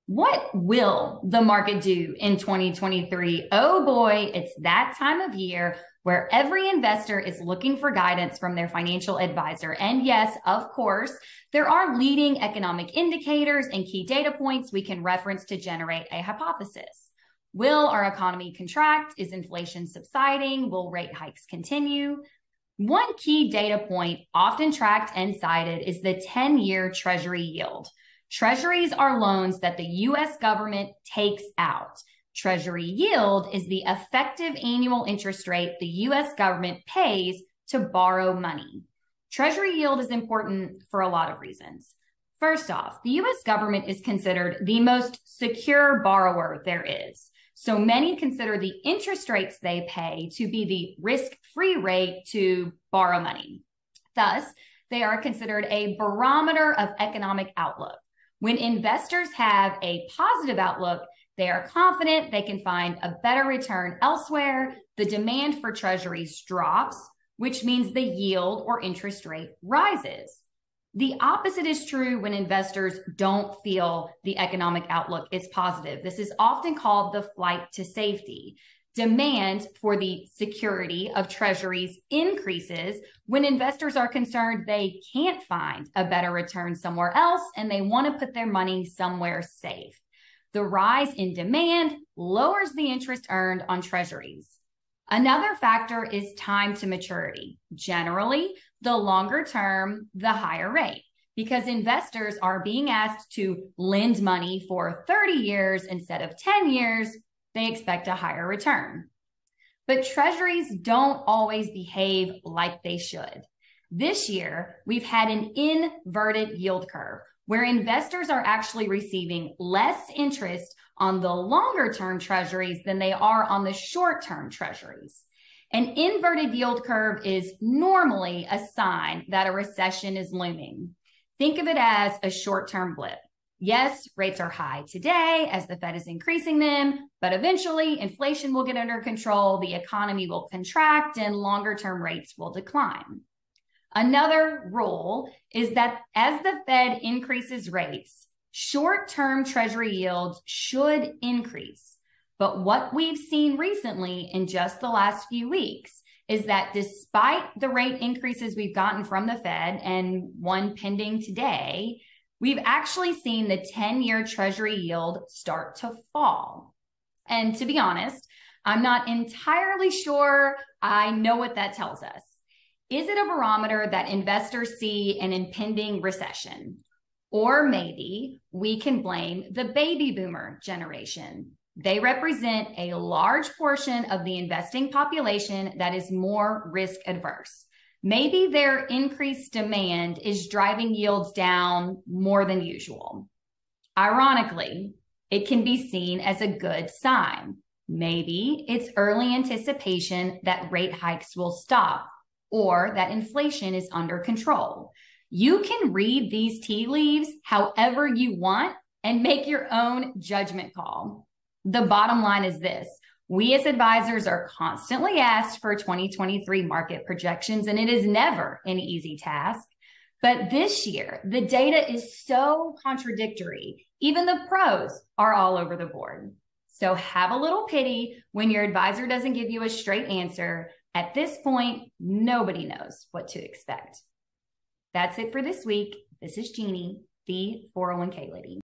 What will the market do in 2023? Oh boy, it's that time of year where every investor is looking for guidance from their financial advisor. And yes, of course, there are leading economic indicators and key data points we can reference to generate a hypothesis. Will our economy contract? Is inflation subsiding? Will rate hikes continue? One key data point often tracked and cited is the 10-year Treasury yield. Treasuries are loans that the U.S. government takes out. Treasury yield is the effective annual interest rate the U.S. government pays to borrow money. Treasury yield is important for a lot of reasons. First off, the U.S. government is considered the most secure borrower there is. So many consider the interest rates they pay to be the risk-free rate to borrow money. Thus, they are considered a barometer of economic outlook. When investors have a positive outlook, they are confident they can find a better return elsewhere. The demand for treasuries drops, which means the yield or interest rate rises. The opposite is true when investors don't feel the economic outlook is positive. This is often called the flight to safety. Demand for the security of treasuries increases when investors are concerned they can't find a better return somewhere else and they want to put their money somewhere safe. The rise in demand lowers the interest earned on treasuries. Another factor is time to maturity. Generally, the longer term, the higher rate, because investors are being asked to lend money for 30 years instead of 10 years. They expect a higher return. But treasuries don't always behave like they should. This year, we've had an inverted yield curve where investors are actually receiving less interest on the longer term treasuries than they are on the short term treasuries. An inverted yield curve is normally a sign that a recession is looming. Think of it as a short-term blip. Yes, rates are high today as the Fed is increasing them, but eventually inflation will get under control, the economy will contract, and longer-term rates will decline. Another rule is that as the Fed increases rates, short-term treasury yields should increase. But what we've seen recently in just the last few weeks is that despite the rate increases we've gotten from the Fed and one pending today, we've actually seen the 10-year Treasury yield start to fall. And to be honest, I'm not entirely sure I know what that tells us. Is it a barometer that investors see an impending recession? Or maybe we can blame the baby boomer generation. They represent a large portion of the investing population that is more risk adverse. Maybe their increased demand is driving yields down more than usual. Ironically, it can be seen as a good sign. Maybe it's early anticipation that rate hikes will stop or that inflation is under control. You can read these tea leaves however you want and make your own judgment call. The bottom line is this. We as advisors are constantly asked for 2023 market projections, and it is never an easy task. But this year, the data is so contradictory. Even the pros are all over the board. So have a little pity when your advisor doesn't give you a straight answer. At this point, nobody knows what to expect. That's it for this week. This is Jeannie, the 401k lady.